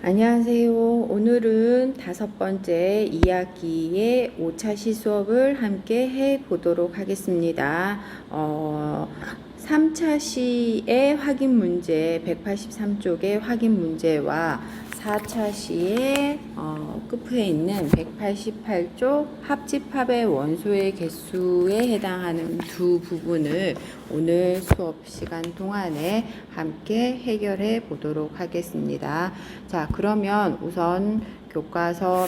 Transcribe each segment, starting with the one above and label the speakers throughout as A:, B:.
A: 안녕하세요. 오늘은 5번째 이야기의 5차 시수업을 함께 해 보도록 하겠습니다. 3차 시의 확인 문제 183쪽의 확인 문제와 4차 시의 끝부에 있는 188쪽 합집합의 원소의 개수에 해당하는 두 부분을 오늘 수업 시간 동안에 함께 해결해 보도록 하겠습니다. 자, 그러면 우선 교과서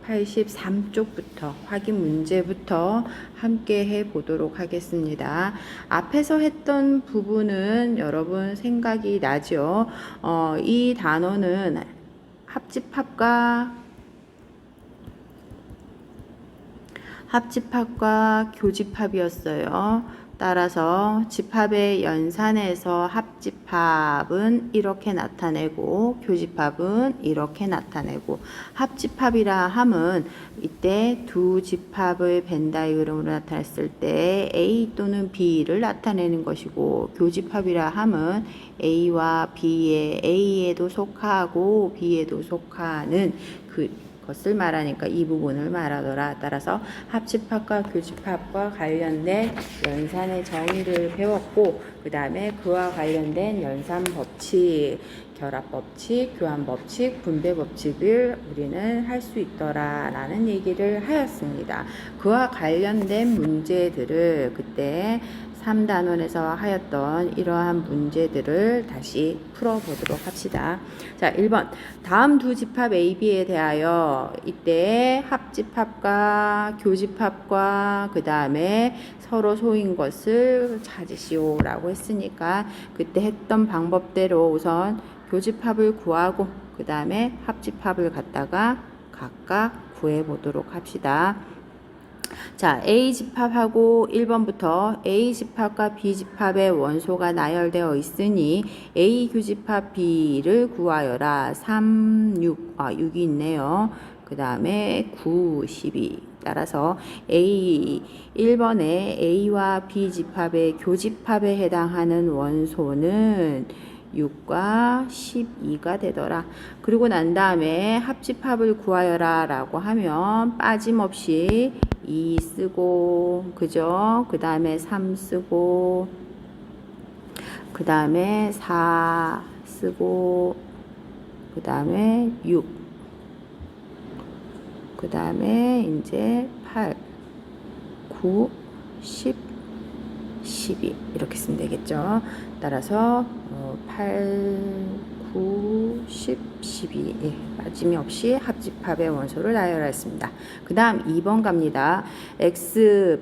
A: 183쪽부터 확인 문제부터 함께 해 보도록 하겠습니다. 앞에서 했던 부분은 여러분 생각이 나죠? 이 단어는 합집합과 교집합이었어요. 따라서 집합의 연산에서 합집합은 이렇게 나타내고 교집합은 이렇게 나타내고, 합집합이라 함은 이때 두 집합의 벤 다이그램으로 나타냈을 때 A 또는 B를 나타내는 것이고, 교집합이라 함은 A와 A에도 속하고 B에도 속하는 것을 말하니까 이 부분을 말하더라. 따라서 합집합과 교집합과 관련된 연산의 정의를 배웠고, 그 다음에 그와 관련된 연산 법칙, 결합 법칙, 교환 법칙, 분배 법칙을 우리는 할 수 있더라 라는 얘기를 하였습니다. 그와 관련된 문제들을 그때 3단원에서 하였던 이러한 문제들을 다시 풀어보도록 합시다. 자, 1번. 다음 두 집합 A, B에 대하여 이때 합집합과 교집합과 그 다음에 서로 소인 것을 찾으시오 라고 했으니까, 그때 했던 방법대로 우선 교집합을 구하고 그 다음에 합집합을 갖다가 각각 구해보도록 합시다. 자, A집합하고 1번부터 A집합과 B집합의 원소가 나열되어 있으니 A 교집합 B를 구하여라. 6이 있네요. 그 다음에 9, 12. 따라서 1번에 A와 B집합의 교집합에 해당하는 원소는 6과 12가 되더라. 그리고 난 다음에 합집합을 구하여라 라고 하면 빠짐없이 2 쓰고, 그죠? 그 다음에 3 쓰고, 그 다음에 4 쓰고, 그 다음에 6, 그 다음에 이제 8, 9, 10, 12 이렇게 쓰면 되겠죠. 따라서 8, 9, 10, 12 빠짐이 없이 합집합의 원소를 나열했습니다. 그 다음 2번 갑니다. X는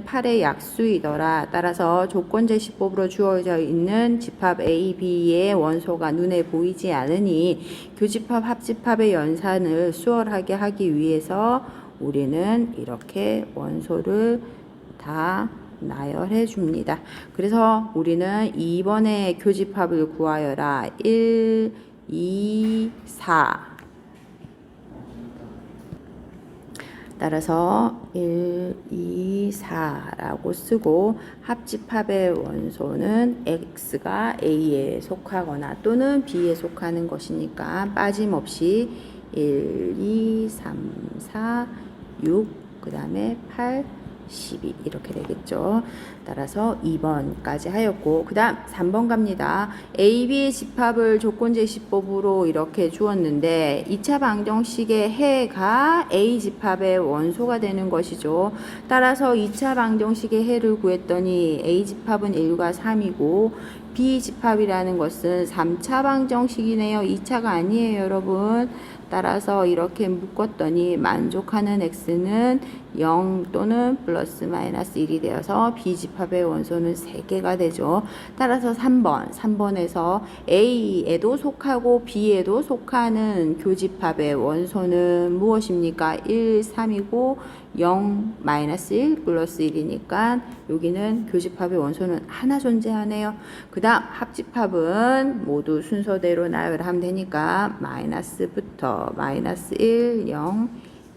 A: 8의 약수이더라. 따라서 조건제시법으로 주어져 있는 집합 A, B의 원소가 눈에 보이지 않으니 교집합, 합집합의 연산을 수월하게 하기 위해서 우리는 이렇게 원소를 다 나열해 줍니다. 그래서 우리는 2번에 교집합을 구하여라. 1, 2, 4. 따라서 1, 2, 4라고 쓰고, 합집합의 원소는 X가 A에 속하거나 또는 B에 속하는 것이니까 빠짐없이 1, 2, 3, 4, 6, 그 다음에 8, 12 이렇게 되겠죠. 따라서 2번까지 하였고, 그 다음 3번 갑니다. A, B의 집합을 조건제시법으로 이렇게 주었는데 2차 방정식의 해가 A 집합의 원소가 되는 것이죠. 따라서 2차 방정식의 해를 구했더니 A 집합은 1과 3이고 B 집합이라는 것은 3차 방정식이네요. 2차가 아니에요, 여러분. 따라서 이렇게 묶었더니 만족하는 X는 0 또는 플러스 마이너스 1이 되어서 B집합의 원소는 3개가 되죠. 따라서 3번에서 A에도 속하고 B에도 속하는 교집합의 원소는 무엇입니까? 1, 3이고 0, 마이너스 1, 플러스 1이니까 여기는 교집합의 원소는 하나 존재하네요. 그 다음 합집합은 모두 순서대로 나열하면 되니까 마이너스부터 마이너스 1, 0,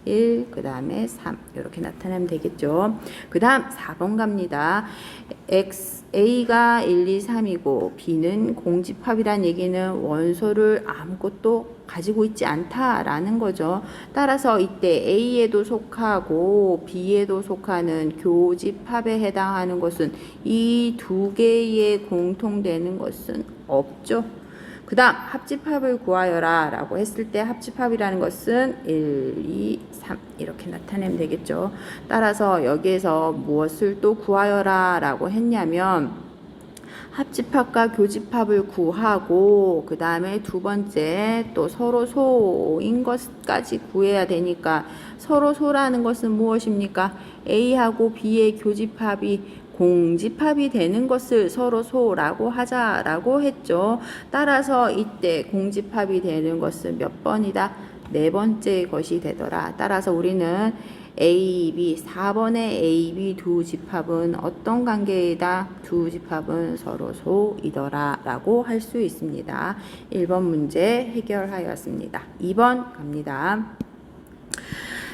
A: 1, 그 다음에 3 이렇게 나타내면 되겠죠. 그 다음 4번 갑니다. A가 1, 2, 3이고 B는 공집합이란 얘기는 원소를 아무것도 가지고 있지 않다라는 거죠. 따라서 이때 A에도 속하고 B에도 속하는 교집합에 해당하는 것은 이 두 개의 공통되는 것은 없죠. 그 다음 합집합을 구하여라 라고 했을 때 합집합이라는 것은 1, 2, 3 이렇게 나타내면 되겠죠. 따라서 여기에서 무엇을 또 구하여라 라고 했냐면 합집합과 교집합을 구하고 그 다음에 두 번째 또 서로 소인 것까지 구해야 되니까 서로 소라는 것은 무엇입니까? A하고 B의 교집합이 공집합이 되는 것을 서로 소라고 하자라고 했죠. 따라서 이때 공집합이 되는 것은 몇 번이다? 네 번째 것이 되더라. 따라서 우리는 A, B, 4번의 A, B 두 집합은 어떤 관계이다? 두 집합은 서로 소이더라 라고 할 수 있습니다. 1번 문제 해결하였습니다. 2번 갑니다.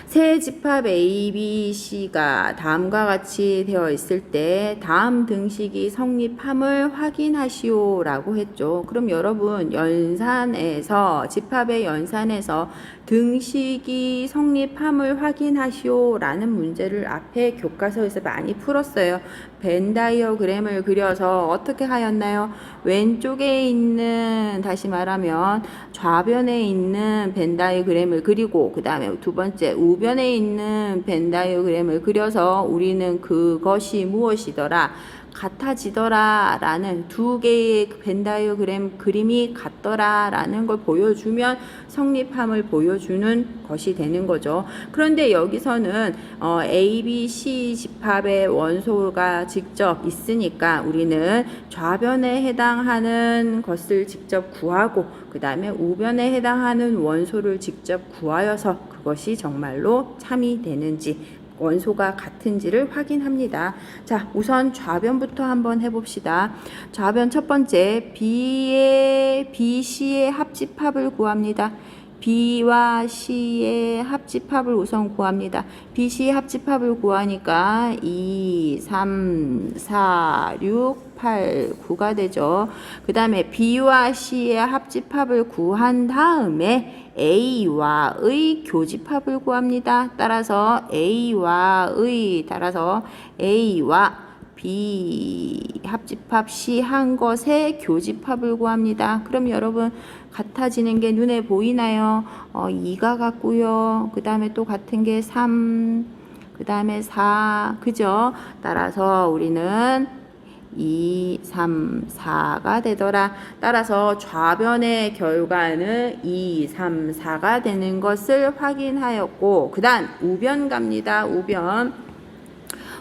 A: 세 집합 A, B, C가 다음과 같이 되어 있을 때 다음 등식이 성립함을 확인하시오 라고 했죠. 그럼 여러분 연산에서 집합의 연산에서 등식이 성립함을 확인하시오 라는 문제를 앞에 교과서에서 많이 풀었어요. 벤 다이어그램을 그려서 어떻게 하였나요? 왼쪽에 있는 다시 말하면 좌변에 있는 벤 다이어그램을 그리고 그 다음에 두 번째 우변에 있는 벤 다이어그램을 그려서 우리는 그것이 무엇이더라? 같아지더라 라는 두 개의 벤 다이어그램 그림이 같더라 라는 걸 보여주면 성립함을 보여주는 것이 되는 거죠. 그런데 여기서는 A, B, C 집합의 원소가 직접 있으니까 우리는 좌변에 해당하는 것을 직접 구하고 그 다음에 우변에 해당하는 원소를 직접 구하여서 그것이 정말로 참이 되는지 원소가 같은지를 확인합니다. 자, 우선 좌변부터 한번 해봅시다. 좌변 첫 번째 B, C의 합집합을 구합니다. B와 C의 합집합을 우선 구합니다. B, C의 합집합을 구하니까 2, 3, 4, 6, 8, 9가 되죠. 그 다음에 B와 C의 합집합을 구한 다음에 A와의 교집합을 구합니다. 따라서 A와 B 합집합 C 한 것의 교집합을 구합니다. 그럼 여러분 같아지는 게 눈에 보이나요? 2가 같고요. 그 다음에 또 같은 게 3, 그 다음에 4, 그죠? 따라서 우리는 2, 3, 4가 되더라. 따라서 좌변의 결과는 2, 3, 4가 되는 것을 확인하였고 그 다음 우변 갑니다.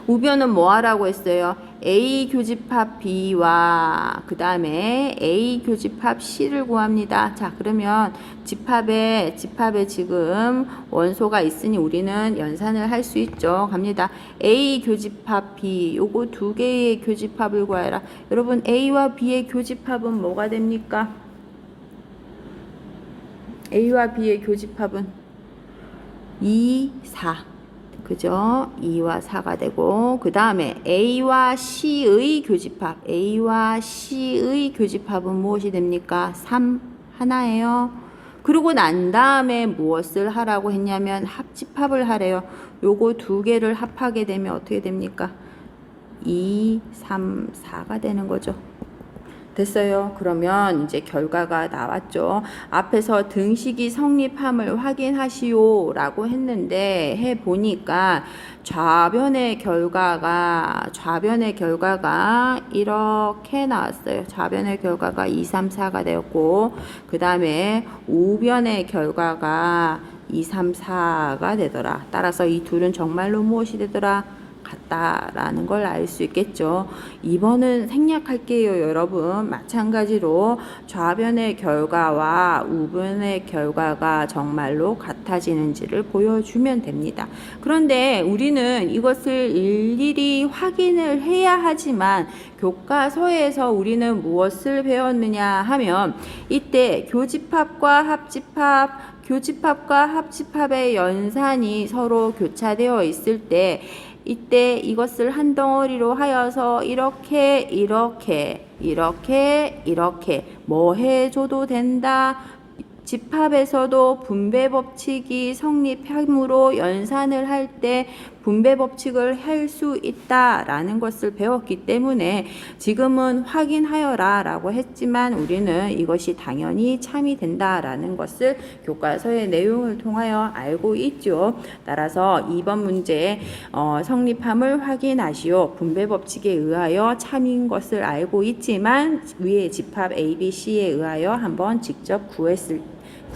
A: 우변은 뭐 하라고 했어요? A 교집합 B와 그 다음에 A 교집합 C를 구합니다. 자, 그러면 집합에 지금 원소가 있으니 우리는 연산을 할 수 있죠. 갑니다. A 교집합 B 요거 두 개의 교집합을 구하라. 여러분 A와 B의 교집합은 뭐가 됩니까? A와 B의 교집합은 2, 4 그죠? 2와 4가 되고 그 다음에 A와 C의 교집합은 무엇이 됩니까? 3 하나예요. 그러고 난 다음에 무엇을 하라고 했냐면 합집합을 하래요. 요거 두 개를 합하게 되면 어떻게 됩니까? 2, 3, 4가 되는 거죠. 됐어요. 그러면 이제 결과가 나왔죠. 앞에서 등식이 성립함을 확인하시오 라고 했는데 해보니까 좌변의 결과가 이렇게 나왔어요. 좌변의 결과가 2, 3, 4가 되었고 그 다음에 우변의 결과가 2, 3, 4가 되더라. 따라서 이 둘은 정말로 무엇이 되더라? 같다라는 걸 알 수 있겠죠. 2번은 생략할게요. 여러분 마찬가지로 좌변의 결과와 우변의 결과가 정말로 같아지는지를 보여주면 됩니다. 그런데 우리는 이것을 일일이 확인을 해야 하지만 교과서에서 우리는 무엇을 배웠느냐 하면 이때 교집합과 합집합 교집합과 합집합의 연산이 서로 교차되어 있을 때 이때 이것을 한 덩어리로 하여서 이렇게 뭐 해줘도 된다. 집합에서도 분배 법칙이 성립하므로 연산을 할 때 분배 법칙을 할 수 있다라는 것을 배웠기 때문에 지금은 확인하여라 라고 했지만 우리는 이것이 당연히 참이 된다라는 것을 교과서의 내용을 통하여 알고 있죠. 따라서 2번 문제 성립함을 확인하시오. 분배 법칙에 의하여 참인 것을 알고 있지만 위에 집합 A, B, C에 의하여 한번 직접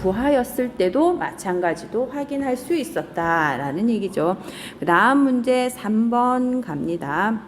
A: 구하였을 때도 마찬가지도 확인할 수 있었다라는 얘기죠. 그 다음 문제 3번 갑니다.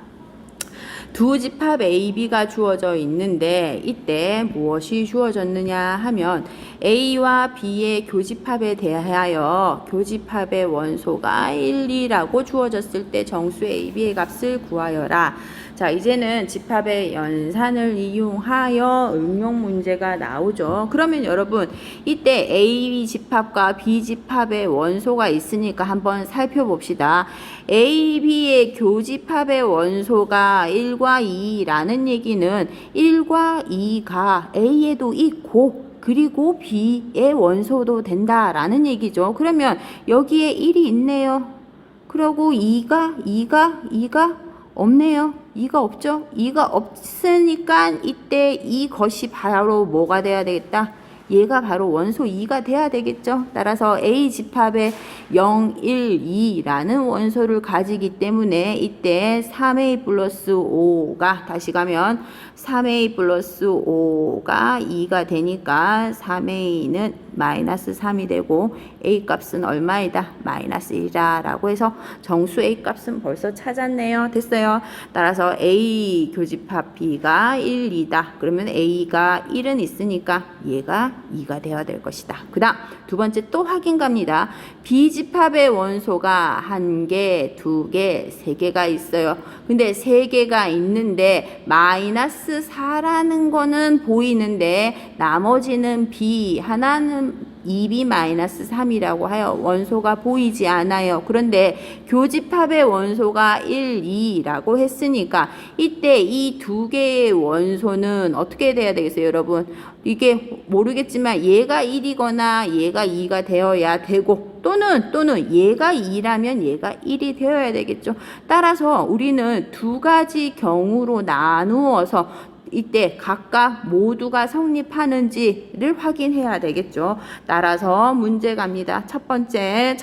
A: 두 집합 A, B가 주어져 있는데 이때 무엇이 주어졌느냐 하면 A와 B의 교집합에 대하여 교집합의 원소가 1, 2라고 주어졌을 때 정수 A, B의 값을 구하여라. 자, 이제는 집합의 연산을 이용하여 응용 문제가 나오죠. 그러면 여러분 이때 A 집합과 B 집합의 원소가 있으니까 한번 살펴봅시다. A, B의 교집합의 원소가 1과 2라는 얘기는 1과 2가 A에도 있고 그리고 B의 원소도 된다라는 얘기죠. 그러면 여기에 1이 있네요. 그리고 2가 없네요. 2가 없죠. 2가 없으니까 이때 이것이 바로 뭐가 돼야 되겠다. 얘가 바로 원소 2가 돼야 되겠죠. 따라서 A 집합에 0, 1, 2라는 원소를 가지기 때문에 이때 3A 플러스 5가 다시 가면 3A 플러스 5가 2가 되니까 3A는 마이너스 3이 되고 A 값은 얼마이다? 마이너스 1이다 라고 해서 정수 A 값은 벌써 찾았네요. 됐어요. 따라서 A 교집합 B가 1, 2다. 그러면 A가 1은 있으니까 얘가 2가 되어야 될 것이다. 그 다음 두 번째 또 확인 갑니다. B 집합의 원소가 1개, 2개, 3개가 있어요. 근데 3개가 있는데 마이너스 4라는 거는 보이는데 나머지는 B, 하나는 2B-3이라고 하여 원소가 보이지 않아요. 그런데 교집합의 원소가 1, 2라고 했으니까 이때 이 두 개의 원소는 어떻게 돼야 되겠어요, 여러분? 이게 모르겠지만 얘가 1이거나 얘가 2가 되어야 되고 또는 얘가 2라면 얘가 1이 되어야 되겠죠. 따라서 우리는 두 가지 경우로 나누어서 이때 각각 모두가 성립하는지를 확인해야 되겠죠. 따라서 문제 갑니다. 첫 번째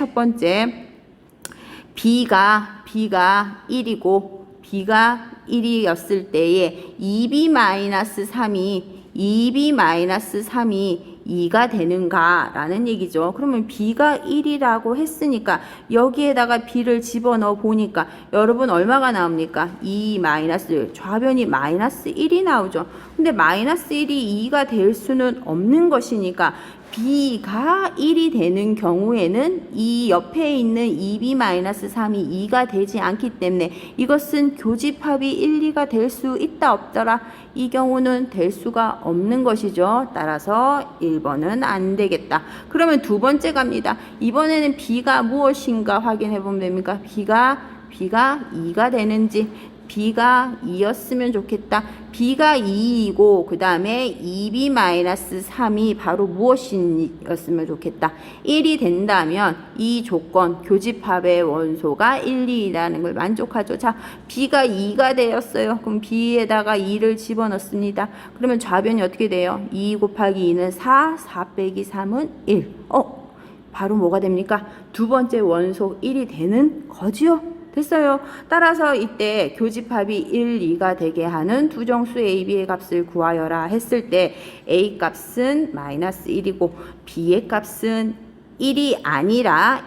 A: B가 1이고 B가 1이었을 때에 2B-3이 2가 되는가 라는 얘기죠. 그러면 B가 1이라고 했으니까 여기에다가 B를 집어넣어 보니까 여러분 얼마가 나옵니까? 2 마이너스 1, 좌변이 마이너스 1이 나오죠. 근데 마이너스 1이 2가 될 수는 없는 것이니까 B가 1이 되는 경우에는 이 옆에 있는 2B-3이 2가 되지 않기 때문에 이것은 교집합이 1, 2가 될 수 있다 없더라. 이 경우는 될 수가 없는 것이죠. 따라서 1번은 안 되겠다. 그러면 두 번째 갑니다. 이번에는 B가 무엇인가 확인해 보면 됩니까? B가 2가 되는지 B가 2였으면 좋겠다. B가 2이고 그 다음에 2B-3이 바로 무엇이었으면 좋겠다. 1이 된다면 이 조건 교집합의 원소가 1, 2라는 걸 만족하죠. 자, B가 2가 되었어요. 그럼 B에다가 2를 집어넣습니다. 그러면 좌변이 어떻게 돼요? 2 곱하기 2는 4, 4 빼기 3은 1. 바로 뭐가 됩니까? 두 번째 원소 1이 되는 거지요. 됐어요. 따라서 이때 교집합이 1, 2가 되게 하는 두 정수 A, B의 값을 구하여라 했을 때 A 값은 마이너스 1이고 B의 값은 1이 아니라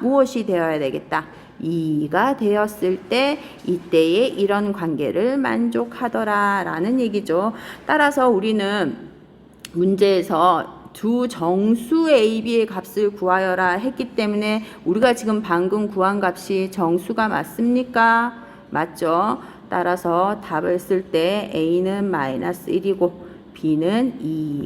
A: 무엇이 되어야 되겠다? 2가 되었을 때 이때에 이런 관계를 만족하더라 라는 얘기죠. 따라서 우리는 문제에서 두 정수 A, B의 값을 구하여라 했기 때문에 우리가 지금 방금 구한 값이 정수가 맞습니까? 맞죠? 따라서 답을 쓸 때 A는 마이너스 1이고 B는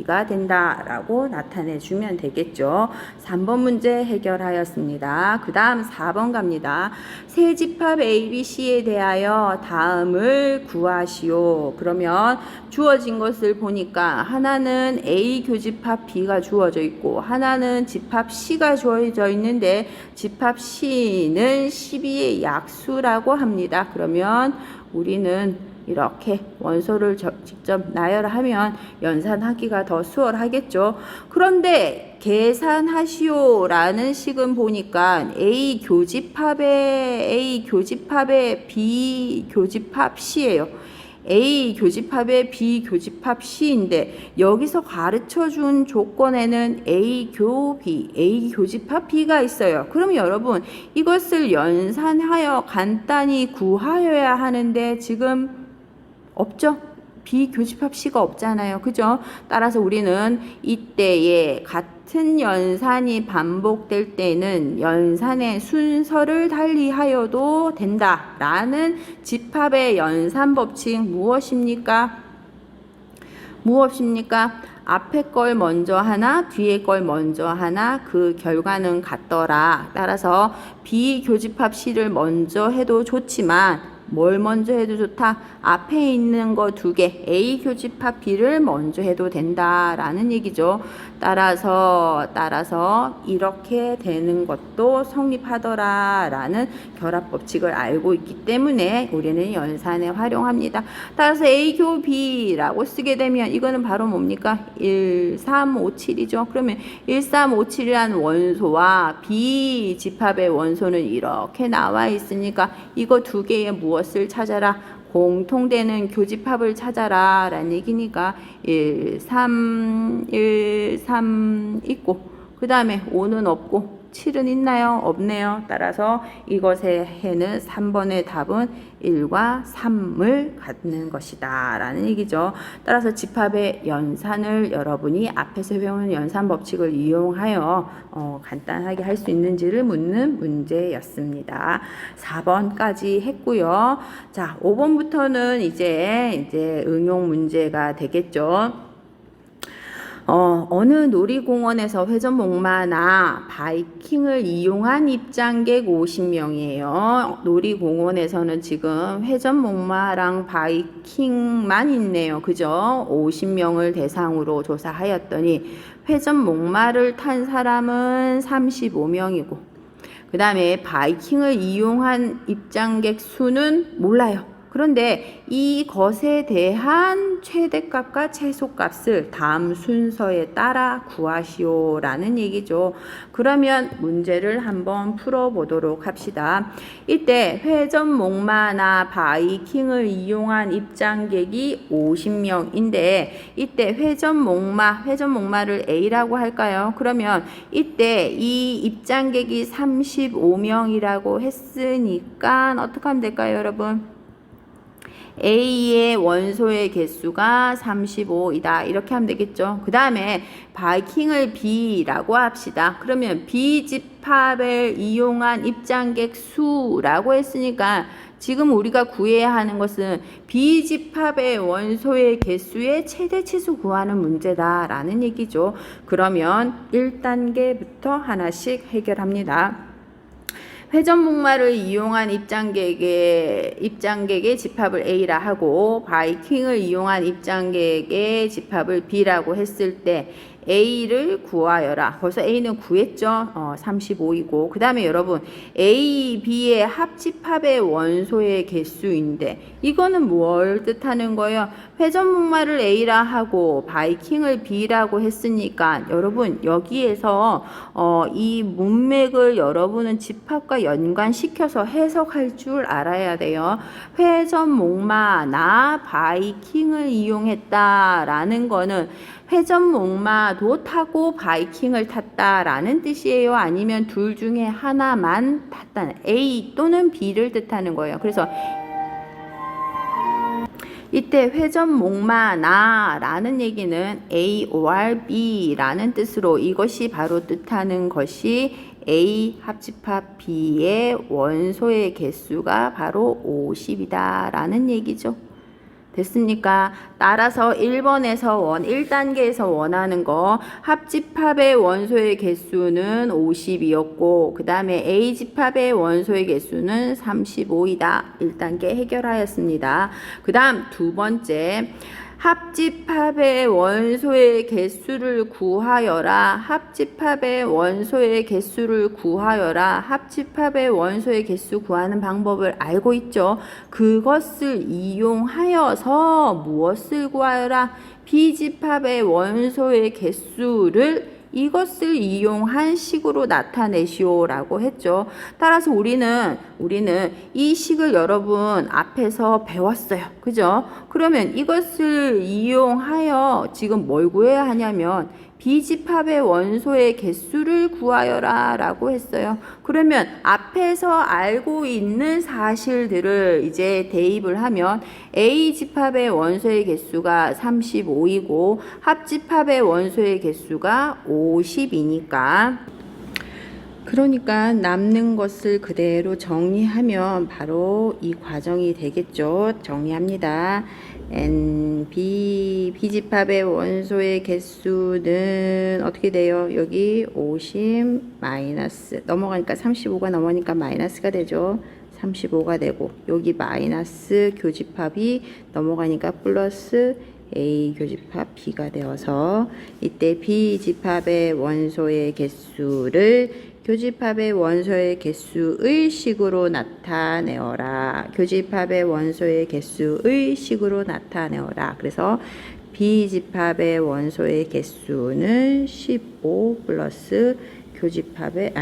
A: 2가 된다라고 나타내 주면 되겠죠. 3번 문제 해결하였습니다. 그 다음 4번 갑니다. 세 집합 A, B, C에 대하여 다음을 구하시오. 그러면 주어진 것을 보니까 하나는 A 교집합 B가 주어져 있고 하나는 집합 C가 주어져 있는데 집합 C는 12의 약수라고 합니다. 그러면 우리는 이렇게 원소를 직접 나열하면 연산하기가 더 수월하겠죠. 그런데 계산하시오라는 식은 보니까 A 교집합의 B 교집합 C예요. A 교집합의 B 교집합 C인데 여기서 가르쳐 준 조건에는 A 교집합 B가 있어요. 그럼 여러분 이것을 연산하여 간단히 구하여야 하는데 지금 없죠? B 교집합 C가 없잖아요. 그죠? 따라서 우리는 이때에 같은 연산이 반복될 때는 연산의 순서를 달리하여도 된다라는 집합의 연산 법칙 무엇입니까? 앞에 걸 먼저 하나, 뒤에 걸 먼저 하나, 그 결과는 같더라. 따라서 B 교집합 C를 먼저 해도 좋지만 뭘 먼저 해도 좋다? 앞에 있는 거 2개 A 교집합 B를 먼저 해도 된다라는 얘기죠. 따라서 이렇게 되는 것도 성립하더라라는 결합 법칙을 알고 있기 때문에 우리는 연산에 활용합니다. 따라서 A 교 B라고 쓰게 되면 이거는 바로 뭡니까? 1357이죠. 그러면 1357이라는 원소와 B 집합의 원소는 이렇게 나와 있으니까 이거 2개의 무엇을 찾아라? 공통되는 교집합을 찾아라 라는 얘기니까 1, 3 있고 그 다음에 5는 없고 7은 있나요? 없네요. 따라서 이것의 해는 3번의 답은 1과 3을 갖는 것이다 라는 얘기죠. 따라서 집합의 연산을 여러분이 앞에서 배운 연산 법칙을 이용하여 간단하게 할 수 있는지를 묻는 문제였습니다. 4번까지 했고요. 자, 5번부터는 이제 응용 문제가 되겠죠. 어느 놀이공원에서 회전목마나 바이킹을 이용한 입장객 50명이에요. 놀이공원에서는 지금 회전목마랑 바이킹만 있네요. 그죠? 50명을 대상으로 조사하였더니 회전목마를 탄 사람은 35명이고 그 다음에 바이킹을 이용한 입장객 수는 몰라요. 그런데 이것에 대한 최대값과 최소값을 다음 순서에 따라 구하시오라는 얘기죠. 그러면 문제를 한번 풀어보도록 합시다. 이때 회전목마나 바이킹을 이용한 입장객이 50명인데 이때 회전목마를 A라고 할까요? 그러면 이때 이 입장객이 35명이라고 했으니까 어떻게 하면 될까요, 여러분? A의 원소의 개수가 35이다. 이렇게 하면 되겠죠. 그 다음에 바이킹을 B라고 합시다. 그러면 B 집합을 이용한 입장객 수라고 했으니까 지금 우리가 구해야 하는 것은 B 집합의 원소의 개수의 최대치수 구하는 문제다라는 얘기죠. 그러면 1단계부터 하나씩 해결합니다. 회전목마를 이용한 입장객의 집합을 A라 하고 바이킹을 이용한 입장객의 집합을 B라고 했을 때 A를 구하여라. 벌써 A는 구했죠. 35이고 그 다음에 여러분 A, B의 합집합의 원소의 개수인데 이거는 뭘 뜻하는 거예요? 회전목마를 A라 하고 바이킹을 B라고 했으니까 여러분 여기에서 이 문맥을 여러분은 집합과 연관시켜서 해석할 줄 알아야 돼요. 회전목마나 바이킹을 이용했다라는 거는 회전목마도 타고 바이킹을 탔다라는 뜻이에요? 아니면 둘 중에 하나만 탔다는 A 또는 B를 뜻하는 거예요. 그래서 이때 회전목마나 라는 얘기는 A or B 라는 뜻으로 이것이 바로 뜻하는 것이 A 합집합 B의 원소의 개수가 바로 50이다 라는 얘기죠. 됐습니까? 따라서 1번에서 1단계에서 원하는 거 합집합의 원소의 개수는 50이었고 그 다음에 A집합의 원소의 개수는 35이다. 1단계 해결하였습니다. 그 다음 두 번째 합집합의 원소의 개수를 구하여라. 합집합의 원소의 개수를 구하여라. 합집합의 원소의 개수 구하는 방법을 알고 있죠. 그것을 이용하여서 무엇을 구하여라? 비집합의 원소의 개수를 이것을 이용한 식으로 나타내시오 라고 했죠. 따라서 우리는 이 식을 여러분 앞에서 배웠어요. 그죠? 그러면 이것을 이용하여 지금 뭘 구해야 하냐면 비집합의 원소의 개수를 구하여라 라고 했어요. 그러면 앞에서 알고 있는 사실들을 이제 대입을 하면 A집합의 원소의 개수가 35이고 합집합의 원소의 개수가 50이니까 그러니까 남는 것을 그대로 정리하면 바로 이 과정이 되겠죠. 정리합니다. B집합의 원소의 개수는 어떻게 돼요? 여기 50 마이너스 넘어가니까 35가 넘어가니까 마이너스가 되죠. 35가 되고 여기 마이너스 교집합이 넘어가니까 플러스 A 교집합 B가 되어서 이때 B집합의 원소의 개수를 교집합의 원소의 개수의 식으로 나타내어라. 교집합의 원소의 개수의 식으로 나타내어라. 그래서 B집합의 원소의 개수는 15 플러스 교집합의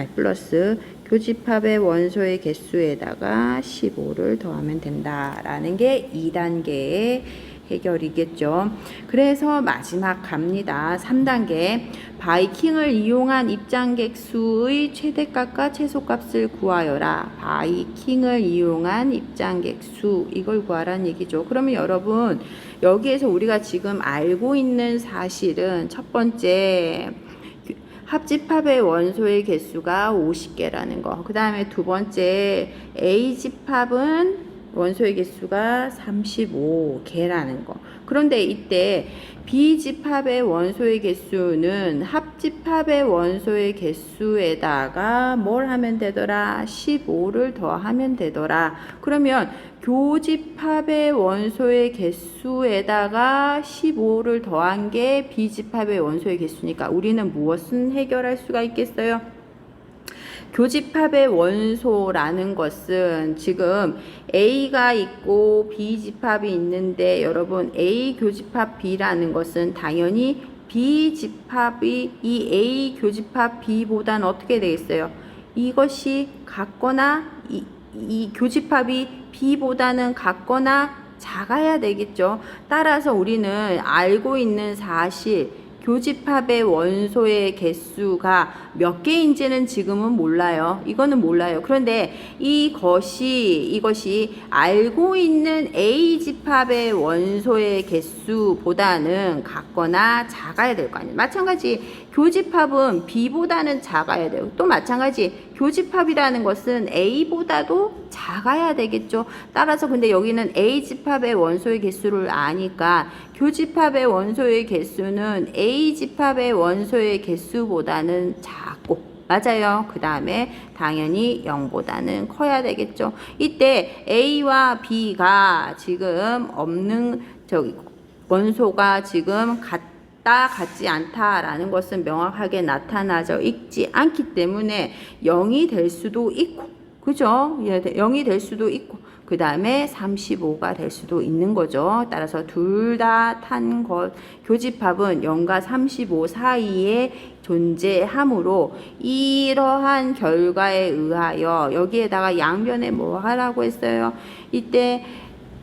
A: 원소의 개수에다가 15를 더하면 된다라는 게 2단계의 해결이겠죠. 그래서 마지막 갑니다. 3단계 바이킹을 이용한 입장객 수의 최대값과 최소값을 구하여라. 바이킹을 이용한 입장객 수 이걸 구하라는 얘기죠. 그러면 여러분 여기에서 우리가 지금 알고 있는 사실은 첫 번째 합집합의 원소의 개수가 50개라는 거. 그 다음에 두 번째 A집합은 원소의 개수가 35개라는 거. 그런데 이때 B집합의 원소의 개수는 합집합의 원소의 개수에다가 뭘 하면 되더라? 15를 더하면 되더라. 그러면 교집합의 원소의 개수에다가 15를 더한 게 B집합의 원소의 개수니까 우리는 무엇은 해결할 수가 있겠어요? 교집합의 원소라는 것은 지금 A가 있고 B집합이 있는데 여러분 A 교집합 B라는 것은 당연히 B집합이 이 A 교집합 B보다는 어떻게 되겠어요? 이것이 같거나 이 교집합이 B보다는 같거나 작아야 되겠죠. 따라서 우리는 알고 있는 사실 교집합의 원소의 개수가 몇 개인지는 지금은 몰라요. 이거는 몰라요. 그런데 이것이 알고 있는 A집합의 원소의 개수보다는 같거나 작아야 될 거 아니에요. 마찬가지 교집합은 B보다는 작아야 돼요. 또 마찬가지 교집합이라는 것은 A보다도 작아야 되겠죠. 따라서 근데 여기는 A집합의 원소의 개수를 아니까 교집합의 원소의 개수는 A집합의 원소의 개수보다는 작고 맞아요. 그 다음에 당연히 0보다는 커야 되겠죠. 이때 A와 B가 지금 없는 원소가 지금 같지 않다라는 것은 명확하게 나타나져 있지 않기 때문에 0이 될 수도 있고 그죠? 0이 될 수도 있고 그 다음에 35가 될 수도 있는 거죠. 따라서 둘 다 탄 것 교집합은 0과 35 사이에 존재하므로 이러한 결과에 의하여 여기에다가 양변에 뭐 하라고 했어요? 이때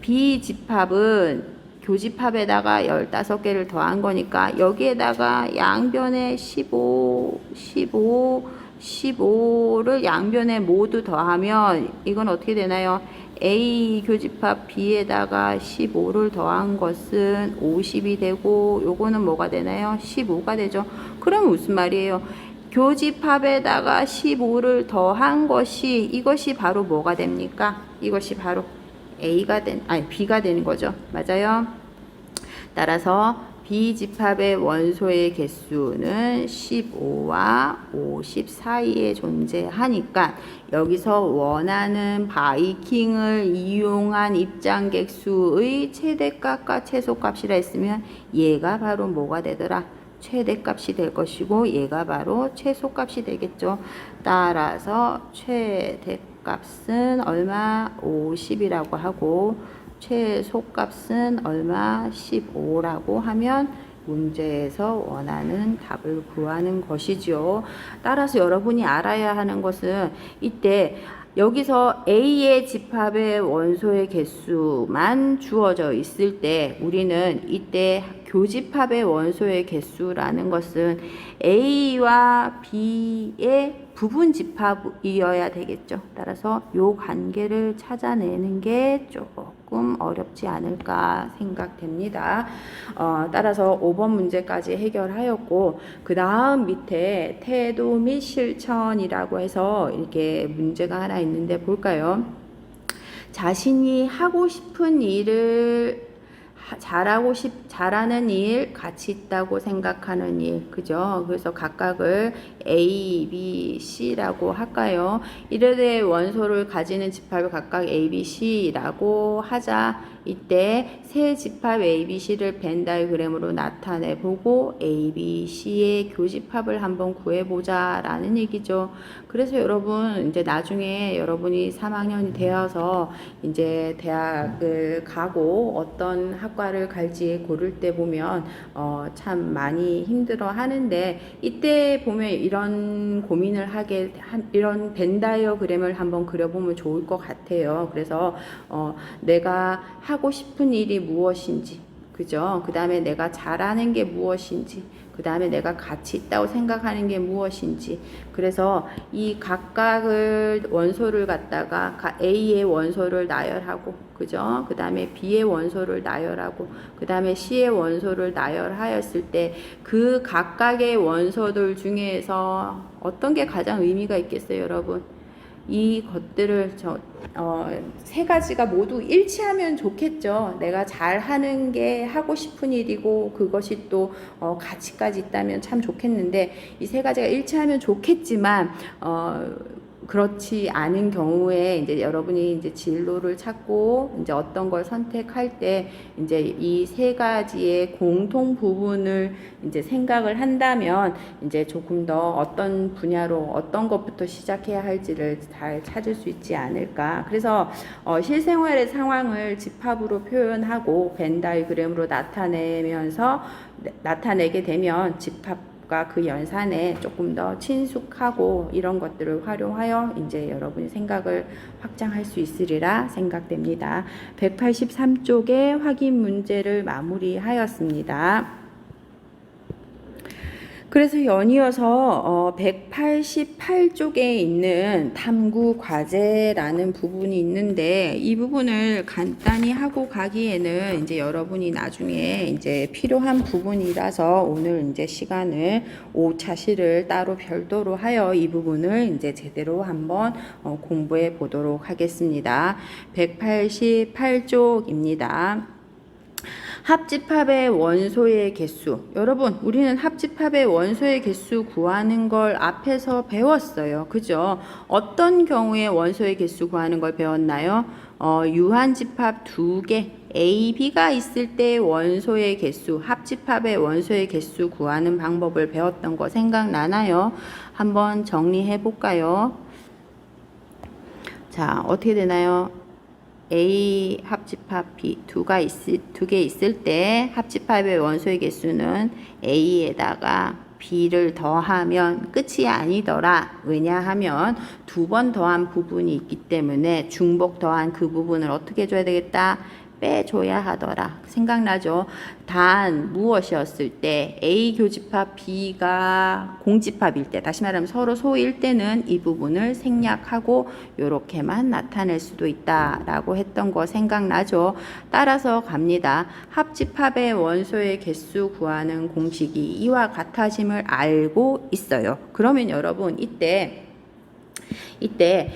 A: B집합은 교집합에다가 15개를 더한 거니까 여기에다가 양변에 15를 양변에 모두 더하면 이건 어떻게 되나요? A 교집합 B에다가 15를 더한 것은 50이 되고 요거는 뭐가 되나요? 15가 되죠. 그럼 무슨 말이에요? 교집합에다가 15를 더한 것이 이것이 바로 뭐가 됩니까? 이것이 바로 B가 되는 거죠. 맞아요? 따라서 B집합의 원소의 개수는 15와 50 사이에 존재하니까 여기서 원하는 바이킹을 이용한 입장객 수의 최대값과 최소값이라 했으면 얘가 바로 뭐가 되더라? 최대값이 될 것이고 얘가 바로 최소값이 되겠죠. 따라서 최대값은 얼마? 50이라고 하고 최소값은 얼마? 15라고 하면 문제에서 원하는 답을 구하는 것이죠. 따라서 여러분이 알아야 하는 것은 이때 여기서 A의 집합의 원소의 개수만 주어져 있을 때 우리는 이때 교집합의 원소의 개수라는 것은 A와 B의 부분 집합이어야 되겠죠. 따라서 요 관계를 찾아내는 게 조금 어렵지 않을까 생각됩니다. 따라서 5번 문제까지 해결하였고 그 다음 밑에 태도 및 실천이라고 해서 이렇게 문제가 하나 있는데 볼까요? 자신이 하고 싶은 일을 잘하는 일, 가치 있다고 생각하는 일, 그죠? 그래서 각각을 A, B, C라고 할까요? 이에 대해 원소를 가지는 집합을 각각 A, B, C라고 하자. 이때 세 집합 A, B, C를 벤 다이그램으로 나타내 보고 A, B, C의 교집합을 한번 구해보자 라는 얘기죠. 그래서 여러분 이제 나중에 여러분이 3학년이 되어서 이제 대학을 가고 어떤 학과를 갈지 고를 때 보면 참 많이 힘들어 하는데 이때 보면 이런 고민을 이런 벤 다이어그램을 한번 그려보면 좋을 것 같아요. 그래서 내가 하고 싶은 일이 무엇인지, 그죠? 그 다음에 내가 잘하는 게 무엇인지, 그 다음에 내가 가치 있다고 생각하는 게 무엇인지. 그래서 이 각각을 원소를 갖다가 A의 원소를 나열하고, 그죠? 그 다음에 B의 원소를 나열하고, 그 다음에 C의 원소를 나열하였을 때 그 각각의 원소들 중에서 어떤 게 가장 의미가 있겠어요, 여러분? 이 것들을 세 가지가 모두 일치하면 좋겠죠. 내가 잘하는 게 하고 싶은 일이고 그것이 또 가치까지 있다면 참 좋겠는데 이 세 가지가 일치하면 좋겠지만 그렇지 않은 경우에 이제 여러분이 이제 진로를 찾고 이제 어떤 걸 선택할 때 이제 이 세 가지의 공통 부분을 이제 생각을 한다면 이제 조금 더 어떤 분야로 어떤 것부터 시작해야 할지를 잘 찾을 수 있지 않을까. 그래서 실생활의 상황을 집합으로 표현하고 벤 다이그램으로 나타내게 되면 집합 그 연산에 조금 더 친숙하고 이런 것들을 활용하여 이제 여러분이 생각을 확장할 수 있으리라 생각됩니다. 183쪽의 확인 문제를 마무리하였습니다. 그래서 연이어서 188쪽에 있는 탐구 과제라는 부분이 있는데 이 부분을 간단히 하고 가기에는 이제 여러분이 나중에 이제 필요한 부분이라서 오늘 이제 시간을 오차시를 따로 별도로 하여 이 부분을 이제 제대로 한번 공부해 보도록 하겠습니다. 188쪽입니다. 합집합의 원소의 개수. 여러분, 우리는 합집합의 원소의 개수 구하는 걸 앞에서 배웠어요. 그죠? 어떤 경우에 원소의 개수 구하는 걸 배웠나요? 유한집합 2개, A, B가 있을 때 원소의 개수, 합집합의 원소의 개수 구하는 방법을 배웠던 거 생각나나요? 한번 정리해 볼까요? 자, 어떻게 되나요? A 합집합 B 두 개 있을 때 합집합의 원소의 개수는 A에다가 B를 더하면 끝이 아니더라. 왜냐하면 두 번 더한 부분이 있기 때문에 중복 더한 그 부분을 어떻게 해줘야 되겠다? 빼줘야 하더라. 생각나죠? 단 무엇이었을 때 A 교집합 B가 공집합일 때, 다시 말하면 서로 소일 때는 이 부분을 생략하고 요렇게만 나타낼 수도 있다라고 했던 거 생각나죠? 따라서 갑니다. 합집합의 원소의 개수 구하는 공식이 이와 같아짐을 알고 있어요. 그러면 여러분 이때 이때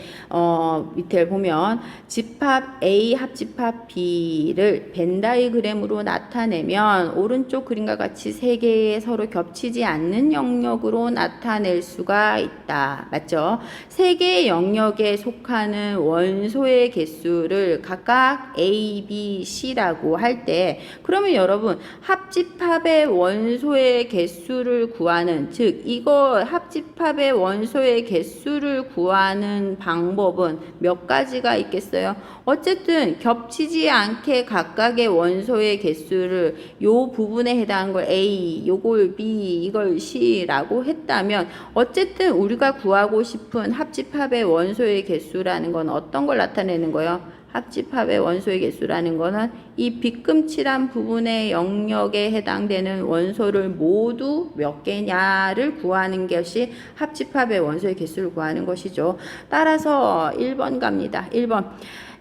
A: 밑에 보면 집합 A 합집합 B를 벤 다이그램으로 나타내면 오른쪽 그림과 같이 세 개의 서로 겹치지 않는 영역으로 나타낼 수가 있다. 맞죠? 세 개의 영역에 속하는 원소의 개수를 각각 A, B, C라고 할 때 그러면 여러분 합집합의 원소의 개수를 구하는 즉 이거 합집합의 원소의 개수를 구하는 방법은 몇 가지가 있겠어요? 어쨌든 겹치지 않게 각각의 원소의 개수를 요 부분에 해당한 걸 A, 요걸 B, 이걸 C라고 했다면 어쨌든 우리가 구하고 싶은 합집합의 원소의 개수라는 건 어떤 걸 나타내는 거예요? 합집합의 원소의 개수라는 거는 이 빗금칠한 부분의 영역에 해당되는 원소를 모두 몇 개냐를 구하는 것이 합집합의 원소의 개수를 구하는 것이죠. 따라서 1번 갑니다. 1번.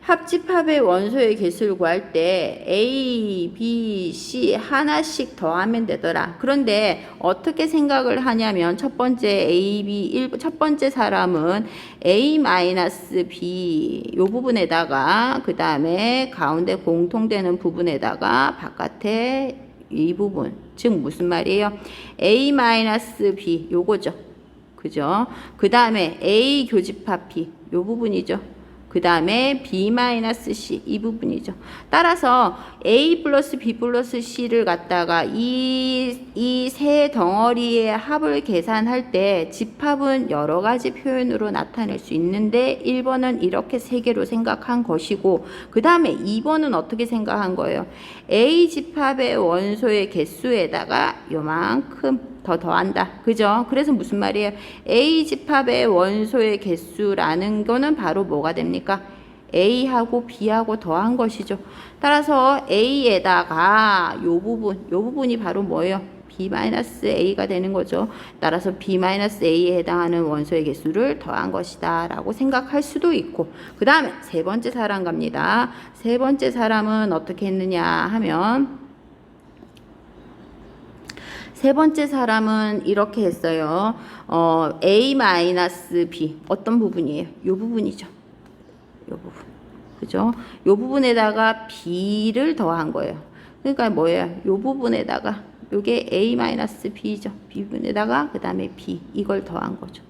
A: 합집합의 원소의 개수를 구할 때 A, B, C 하나씩 더하면 되더라. 그런데 어떻게 생각을 하냐면 첫 번째 A, B, 첫 번째 사람은 A-B 요 부분에다가 그 다음에 가운데 공통되는 부분에다가 바깥에 이 부분 즉 무슨 말이에요? A-B 요거죠. 그죠? 그 다음에 A 교집합 B 요 부분이죠. 그 다음에 B-C 이 부분이죠. 따라서 A 플러스 B 플러스 C를 갖다가 이 세 덩어리의 합을 계산할 때 집합은 여러 가지 표현으로 나타낼 수 있는데 1번은 이렇게 세 개로 생각한 것이고 그 다음에 2번은 어떻게 생각한 거예요? A 집합의 원소의 개수에다가 요만큼 더 더한다. 그죠? 그래서 무슨 말이에요? A 집합의 원소의 개수라는 거는 바로 뭐가 됩니까? A하고 B하고 더한 것이죠. 따라서 A에다가 요 부분이 바로 뭐예요? B-A가 되는 거죠. 따라서 B-A에 해당하는 원소의 개수를 더한 것이다 라고 생각할 수도 있고 그 다음에 세 번째 사람 갑니다. 세 번째 사람은 어떻게 했느냐 하면 세 번째 사람은 이렇게 했어요. A-B 어떤 부분이에요? 요 부분이죠. 요 부분. 그죠? 요 부분에다가 B를 더한 거예요. 그러니까 뭐예요? 요 부분에다가 요게 A-B죠. B 부분에다가 그 다음에 B 이걸 더한 거죠.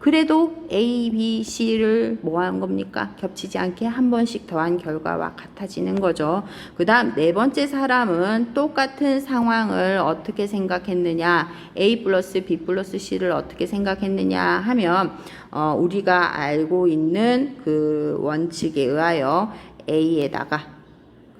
A: 그래도 A, B, C를 뭐 한 겁니까? 겹치지 않게 한 번씩 더한 결과와 같아지는 거죠. 그 다음 네 번째 사람은 똑같은 상황을 어떻게 생각했느냐 A 플러스 B 플러스 C를 어떻게 생각했느냐 하면 우리가 알고 있는 그 원칙에 의하여 A에다가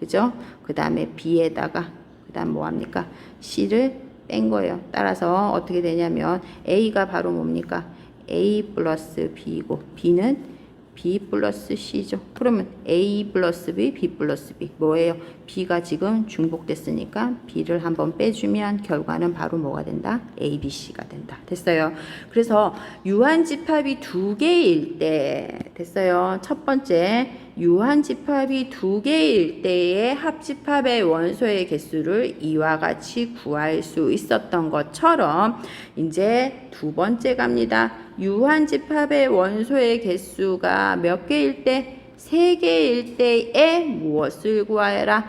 A: 그죠? 그 다음에 B에다가 그 다음 뭐합니까? C를 뺀 거예요. 따라서 어떻게 되냐면 A가 바로 뭡니까? A 플러스 B이고 B는 B 플러스 C죠. 그러면 A 플러스 B, B 플러스 B 뭐예요? B가 지금 중복됐으니까 B를 한번 빼주면 결과는 바로 뭐가 된다? A, B, C가 된다. 됐어요. 그래서 유한집합이 두 개일 때 됐어요. 첫 번째 유한집합이 두 개일 때의 합집합의 원소의 개수를 이와 같이 구할 수 있었던 것처럼 이제 두 번째 갑니다. 유한집합의 원소의 개수가 몇 개일 때? 세 개일 때에 무엇을 구하여라?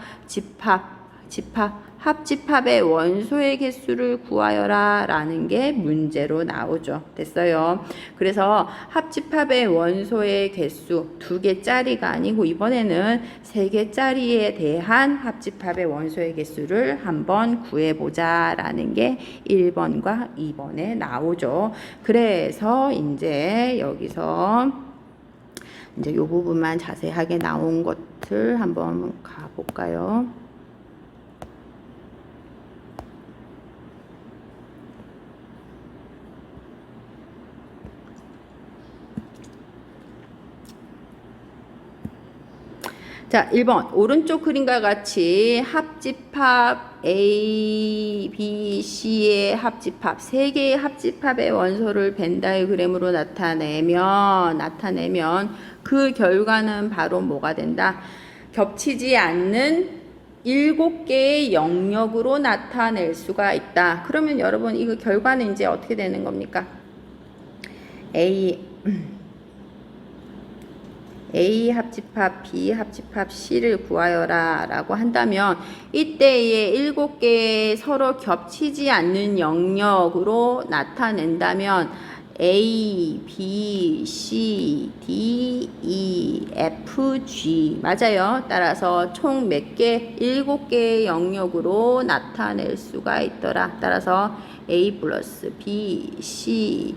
A: 합집합의 원소의 개수를 구하여라 라는 게 문제로 나오죠. 됐어요. 그래서 합집합의 원소의 개수 두 개짜리가 아니고 이번에는 세 개짜리에 대한 합집합의 원소의 개수를 한번 구해보자 라는 게 1번과 2번에 나오죠. 그래서 이제 여기서 이제 이 부분만 자세하게 나온 것들 한번 가볼까요? 자, 1번 오른쪽 그림과 같이 합집합 A, B, C의 합집합 세 개의 합집합의 원소를 벤 다이그램으로 나타내면 그 결과는 바로 뭐가 된다? 겹치지 않는 7개의 영역으로 나타낼 수가 있다. 그러면 여러분 이거 결과는 이제 어떻게 되는 겁니까? A A 합집합 B 합집합 C를 구하여라 라고 한다면 이때의 7개의 서로 겹치지 않는 영역으로 나타낸다면 A, B, C, D, E, F, G 맞아요. 따라서 총 몇 개? 7개의 영역으로 나타낼 수가 있더라. 따라서 A 플러스 B, C,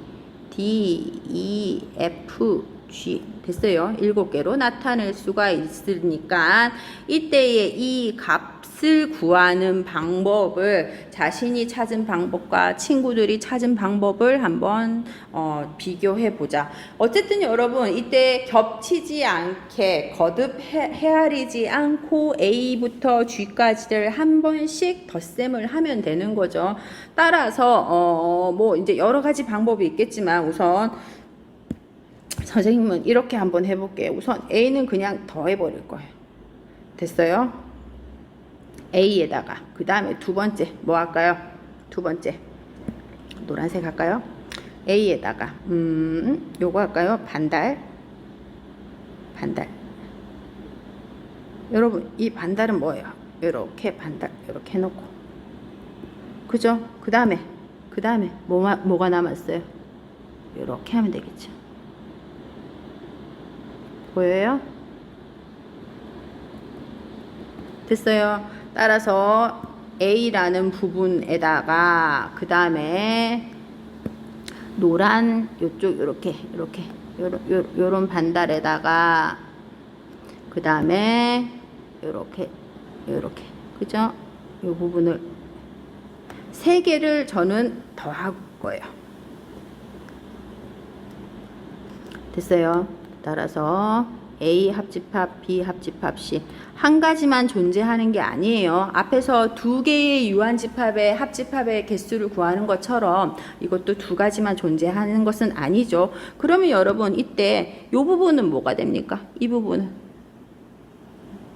A: D, E, F, G 됐어요. 7개로 나타낼 수가 있으니까 이때의 이 값을 구하는 방법을 자신이 찾은 방법과 친구들이 찾은 방법을 한번 비교해 보자. 어쨌든 여러분 이때 겹치지 않게 거듭 헤아리지 않고 A부터 G까지를 한 번씩 덧셈을 하면 되는 거죠. 따라서 뭐 이제 여러 가지 방법이 있겠지만 우선 선생님은 이렇게 한번 해볼게요. 우선 A는 그냥 더해버릴 거예요. 됐어요? A에다가 그 다음에 두 번째 뭐 할까요? 두 번째 노란색 할까요? A에다가 요거 할까요? 반달 여러분 이 반달은 뭐예요? 이렇게 반달 이렇게 해놓고 그죠? 그 다음에 뭐가 남았어요? 이렇게 하면 되겠죠. 보여요? 됐어요. 따라서 A라는 부분에다가 그 다음에 노란 요쪽 요렇게 요런 반달에다가 그 다음에 요렇게 그죠? 요 부분을 3개를 저는 더할 거예요. 됐어요. 따라서 A 합집합 B 합집합 C 한 가지만 존재하는 게 아니에요. 앞에서 2개의 유한집합의 합집합의 개수를 구하는 것처럼 이것도 2가지만 존재하는 것은 아니죠. 그러면 여러분 이때 이 부분은 뭐가 됩니까? 이 부분은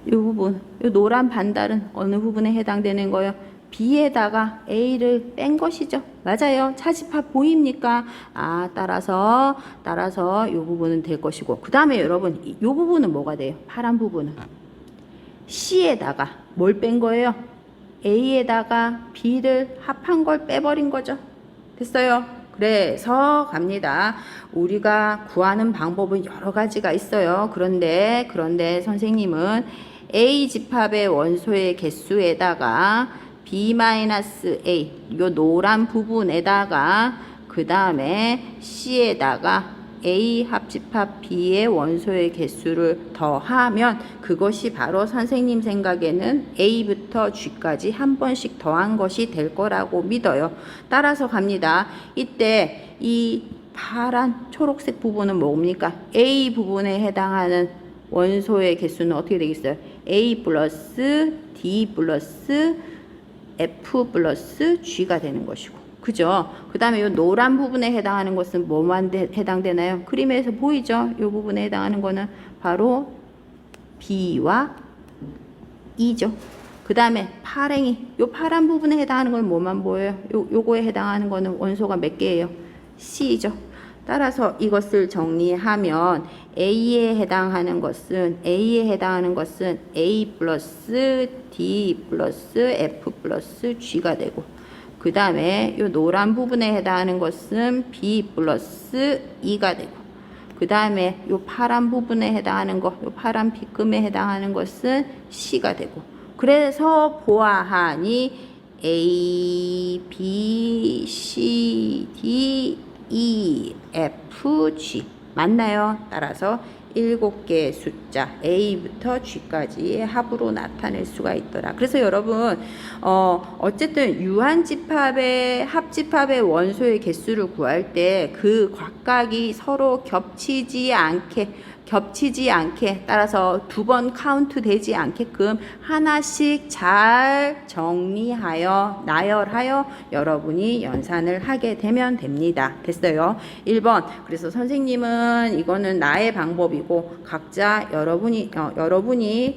A: 이 노란 반달은 어느 부분에 해당되는 거예요? B에다가 A를 뺀 것이죠. 맞아요. 차집합 보입니까? 따라서 이 부분은 될 것이고 그 다음에 여러분 이 부분은 뭐가 돼요? 파란 부분은 C에다가 뭘 뺀 거예요? A에다가 B를 합한 걸 빼버린 거죠. 됐어요. 그래서 갑니다. 우리가 구하는 방법은 여러 가지가 있어요. 그런데 선생님은 A 집합의 원소의 개수에다가 B-A 요 노란 부분에다가 그 다음에 C에다가 A 합집합 B의 원소의 개수를 더하면 그것이 바로 선생님 생각에는 A부터 G까지 한 번씩 더한 것이 될 거라고 믿어요. 따라서 갑니다. 이때 이 파란 초록색 부분은 뭡니까? A 부분에 해당하는 원소의 개수는 어떻게 되겠어요? A 플러스 D 플러스 F 플러스 G가 되는 것이고 그죠? 그 다음에 이 노란 부분에 해당하는 것은 뭐만 해당되나요? 그림에서 보이죠? 이 부분에 해당하는 거는 바로 B와 E죠. 그 다음에 파랭이 이 파란 부분에 해당하는 건 뭐만 보여요? 요거에 해당하는 거는 원소가 몇 개예요? C죠. 따라서 이것을 정리하면 A에 해당하는 것은 A 플러스 D 플러스 F 플러스 G가 되고 그 다음에 이 노란 부분에 해당하는 것은 B 플러스 E가 되고 그 다음에 이 파란 부분에 해당하는 것, 이 파란 빗금에 해당하는 것은 C가 되고 그래서 보아하니 A, B, C, D, E, F, G 맞나요? 따라서 7개의 숫자 A부터 G까지의 합으로 나타낼 수가 있더라. 그래서 여러분 어쨌든 유한집합의 합집합의 원소의 개수를 구할 때 그 각각이 서로 겹치지 않게 따라서 2번 카운트 되지 않게끔 하나씩 잘 정리하여 나열하여 여러분이 연산을 하게 되면 됩니다. 됐어요. 1번 그래서 선생님은 이거는 나의 방법이고 각자 여러분이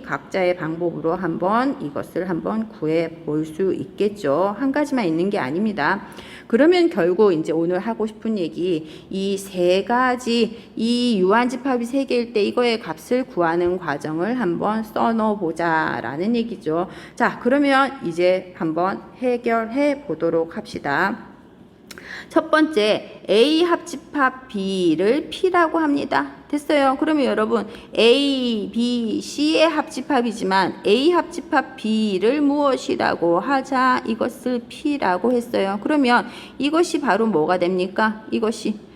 A: 각자의 방법으로 한번 이것을 한번 구해 볼 수 있겠죠. 한 가지만 있는 게 아닙니다. 그러면 결국 이제 오늘 하고 싶은 얘기 이 3가지 이 유한집합이 3개 상태일 때 이거의 값을 구하는 과정을 한번 써넣어 보자라는 얘기죠. 자, 그러면 이제 한번 해결해 보도록 합시다. 첫 번째, A 합집합 B를 P라고 합니다. 됐어요. 그러면 여러분 A, B, C의 합집합이지만 A 합집합 B를 무엇이라고 하자? 이것을 P라고 했어요. 그러면 이것이 바로 뭐가 됩니까? 이것이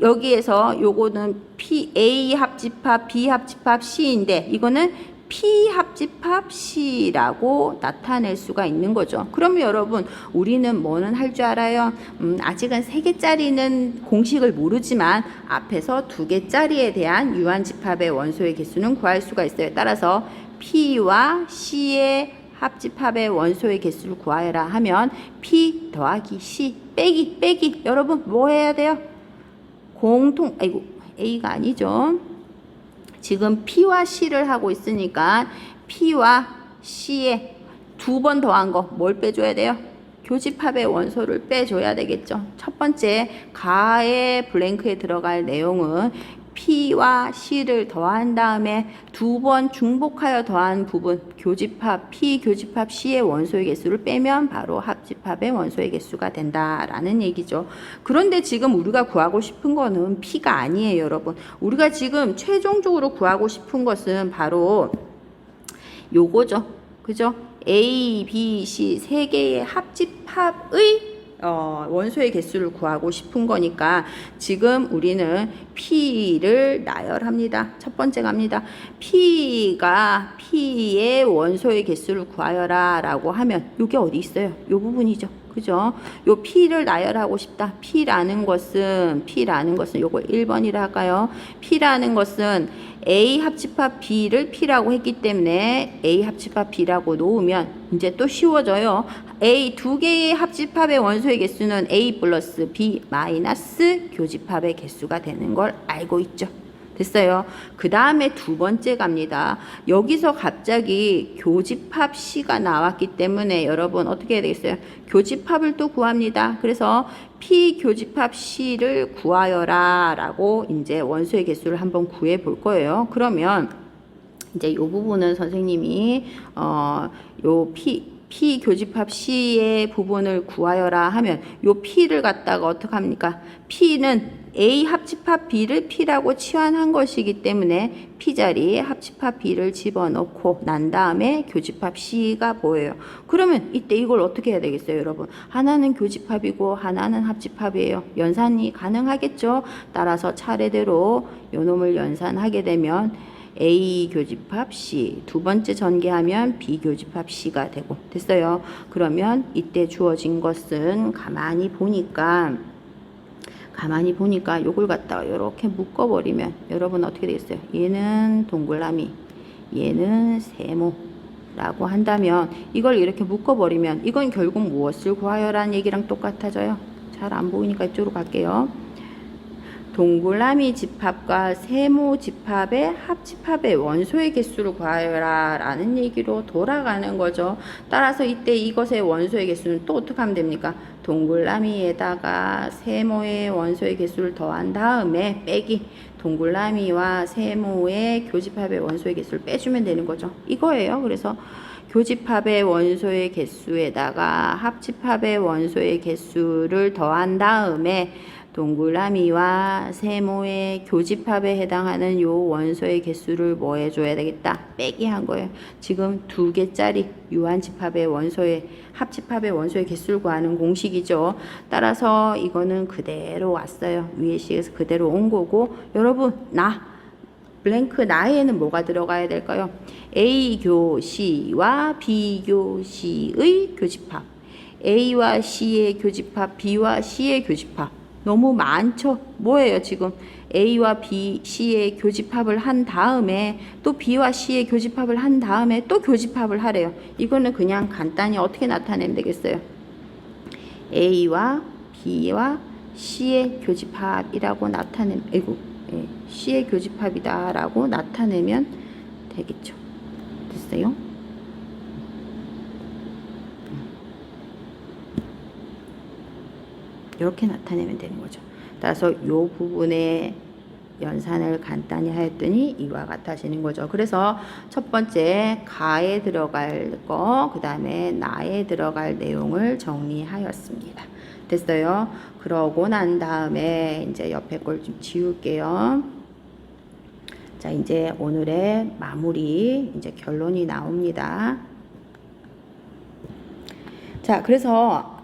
A: 여기에서 요거는 P, A 합집합 B 합집합 C인데 이거는 P 합집합 C라고 나타낼 수가 있는 거죠. 그러면 여러분 우리는 뭐는 할 줄 알아요? 아직은 3개짜리는 공식을 모르지만 앞에서 2개짜리에 대한 유한집합의 원소의 개수는 구할 수가 있어요. 따라서 P와 C의 합집합의 원소의 개수를 구하여라 하면 P 더하기 C 빼기 여러분 뭐 해야 돼요? A가 아니죠. 지금 P와 C를 하고 있으니까 P와 C에 2번 더한 거 뭘 빼줘야 돼요? 교집합의 원소를 빼줘야 되겠죠. 첫 번째 가의 블랭크에 들어갈 내용은 P와 C를 더한 다음에 2번 중복하여 더한 부분 교집합 P 교집합 C의 원소의 개수를 빼면 바로 합집합의 원소의 개수가 된다라는 얘기죠. 그런데 지금 우리가 구하고 싶은 거는 P가 아니에요, 여러분. 우리가 지금 최종적으로 구하고 싶은 것은 바로 요거죠. 그죠? A, B, C 3개의 합집합의 원소의 개수를 구하고 싶은 거니까 지금 우리는 P를 나열합니다. 첫 번째 갑니다. P가 P의 원소의 개수를 구하여라 라고 하면 이게 어디 있어요? 이 부분이죠. 그죠? 요 P를 나열하고 싶다. P라는 것은 요거 1번이라 할까요? P라는 것은 A 합집합 B를 P라고 했기 때문에 A 합집합 B라고 놓으면 이제 또 쉬워져요. A 2개의 합집합의 원소의 개수는 A 플러스 B 마이너스 교집합의 개수가 되는 걸 알고 있죠. 됐어요. 그 다음에 2번째 갑니다. 여기서 갑자기 교집합 C가 나왔기 때문에 여러분 어떻게 해야 되겠어요? 교집합을 또 구합니다. 그래서 P 교집합 C를 구하여라 라고 이제 원소의 개수를 한번 구해 볼 거예요. 그러면 이제 이 부분은 선생님이 요 P 교집합 C의 부분을 구하여라 하면 요 P를 갖다가 어떻게 합니까? P는 A 합집합 B를 P라고 치환한 것이기 때문에 P 자리에 합집합 B를 집어넣고 난 다음에 교집합 C가 보여요. 그러면 이때 이걸 어떻게 해야 되겠어요, 여러분? 하나는 교집합이고 하나는 합집합이에요. 연산이 가능하겠죠? 따라서 차례대로 요 놈을 연산하게 되면 A 교집합 C 2번째 전개하면 B 교집합 C가 되고 됐어요. 그러면 이때 주어진 것은 가만히 보니까 요걸 갖다가 이렇게 묶어버리면 여러분 어떻게 되겠어요? 얘는 동그라미, 얘는 세모라고 한다면 이걸 이렇게 묶어버리면 이건 결국 무엇을 구하여라는 얘기랑 똑같아져요. 잘 안 보이니까 이쪽으로 갈게요. 동그라미 집합과 세모 집합의 합집합의 원소의 개수를 구하여라 라는 얘기로 돌아가는 거죠. 따라서 이때 이것의 원소의 개수는 또 어떻게 하면 됩니까? 동그라미에다가 세모의 원소의 개수를 더한 다음에 빼기 동그라미와 세모의 교집합의 원소의 개수를 빼주면 되는 거죠. 이거예요. 그래서 교집합의 원소의 개수에다가 합집합의 원소의 개수를 더한 다음에 동그라미와 세모의 교집합에 해당하는 요 원소의 개수를 뭐 해줘야 되겠다? 빼기 한 거예요. 지금 2개짜리 유한집합의 원소의 합집합의 원소의 개수를 구하는 공식이죠. 따라서 이거는 그대로 왔어요. 위에 식에서 그대로 온 거고 여러분 블랭크 나에는 뭐가 들어가야 될까요? A 교 C와 B 교 C의 교집합 A와 C의 교집합 B와 C의 교집합 너무 많죠? 뭐예요 지금? A와 B, C의 교집합을 한 다음에 또 B와 C의 교집합을 한 다음에 또 교집합을 하래요. 이거는 그냥 간단히 어떻게 나타내면 되겠어요? A와 B와 C의 교집합이라고 C의 교집합이다 라고 나타내면 되겠죠. 됐어요? 이렇게 나타내면 되는 거죠. 따라서 이 부분에 연산을 간단히 하였더니 이와 같아지는 거죠. 그래서 첫 번째 가에 들어갈 거, 그 다음에 나에 들어갈 내용을 정리하였습니다. 됐어요. 그러고 난 다음에 이제 옆에 걸 좀 지울게요. 자, 이제 오늘의 마무리, 이제 결론이 나옵니다. 자, 그래서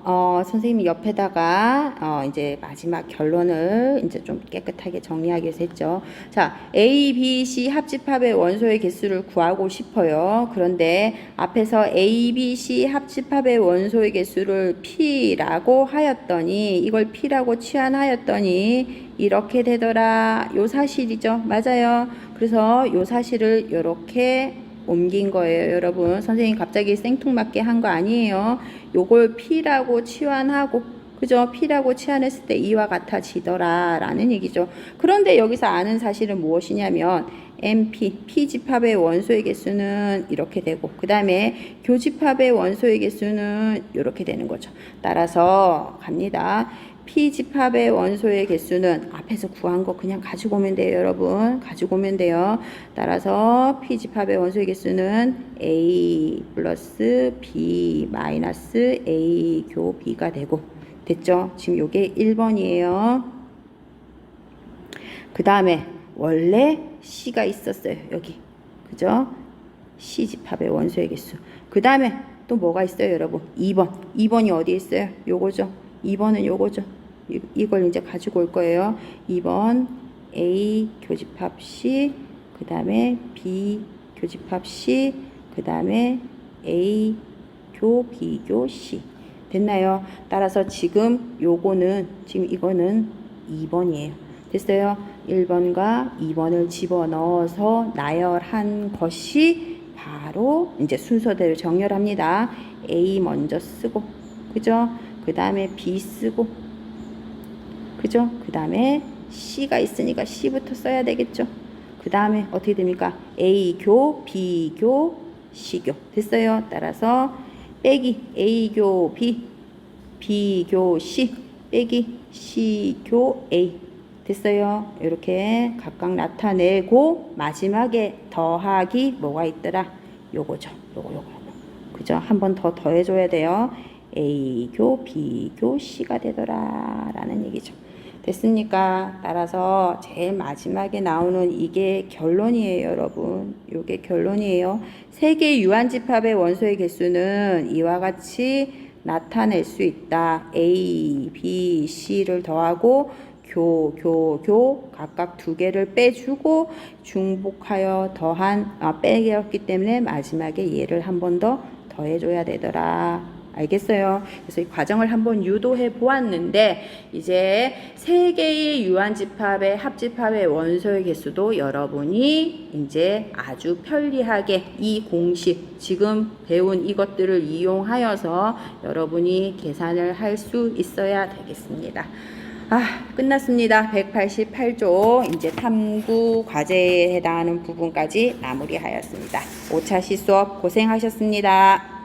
A: 선생님이 옆에다가 이제 마지막 결론을 이제 좀 깨끗하게 정리하기 위해서 했죠. 자, A, B, C 합집합의 원소의 개수를 구하고 싶어요. 그런데 앞에서 A, B, C 합집합의 원소의 개수를 P라고 하였더니 이걸 P라고 치환하였더니 이렇게 되더라. 요 사실이죠. 맞아요. 그래서 요 사실을 이렇게 옮긴 거예요. 여러분, 선생님 갑자기 생뚱맞게 한 거 아니에요. 요걸 P라고 치환하고, 그죠? P라고 치환했을 때 이와 같아지더라 라는 얘기죠. 그런데 여기서 아는 사실은 무엇이냐면 MP, P집합의 원소의 개수는 이렇게 되고, 그 다음에 교집합의 원소의 개수는 이렇게 되는 거죠. 따라서 갑니다. P집합의 원소의 개수는 앞에서 구한 거 그냥 가지고 오면 돼요. 여러분, 가지고 오면 돼요. 따라서 P집합의 원소의 개수는 A 플러스 B 마이너스 A 교 B가 되고, 됐죠? 지금 요게 1번이에요. 그 다음에 원래 C가 있었어요. 여기, 그죠? C집합의 원소의 개수. 그 다음에 또 뭐가 있어요, 여러분? 2번. 2번이 어디에 있어요? 요거죠. 2번은 요거죠. 이걸 이제 가지고 올 거예요. 2번 A 교집합 C, 그 다음에 B 교집합 C, 그 다음에 A 교 B 교 C. 됐나요? 따라서 지금 요거는, 지금 이거는 2번이에요. 됐어요? 1번과 2번을 집어넣어서 나열한 것이 바로 이제 순서대로 정렬합니다. A 먼저 쓰고, 그죠? 그 다음에 B 쓰고, 그죠? 그 다음에 C가 있으니까 C부터 써야 되겠죠? 그 다음에 어떻게 됩니까? A교, B교, C교. 됐어요? 따라서 빼기 A교 B, B교 C, 빼기 C교 A. 됐어요? 이렇게 각각 나타내고 마지막에 더하기 뭐가 있더라? 요거죠. 요거. 그죠? 한 번 더 더해줘야 돼요. A교, B교, C가 되더라 라는 얘기죠. 됐습니까? 따라서 제일 마지막에 나오는 이게 결론이에요, 여러분. 요게 결론이에요. 세 개의 유한집합의 원소의 개수는 이와 같이 나타낼 수 있다. A, B, C를 더하고 교 각각 두 개를 빼주고 중복하여 빼였기 때문에 마지막에 얘를 한 번 더 더해줘야 되더라. 알겠어요? 그래서 이 과정을 한번 유도해 보았는데 이제 세 개의 유한집합의 합집합의 원소의 개수도 여러분이 이제 아주 편리하게 이 공식 지금 배운 이것들을 이용하여서 여러분이 계산을 할 수 있어야 되겠습니다. 끝났습니다. 188조 이제 탐구 과제에 해당하는 부분까지 마무리하였습니다. 5차 시수업 고생하셨습니다.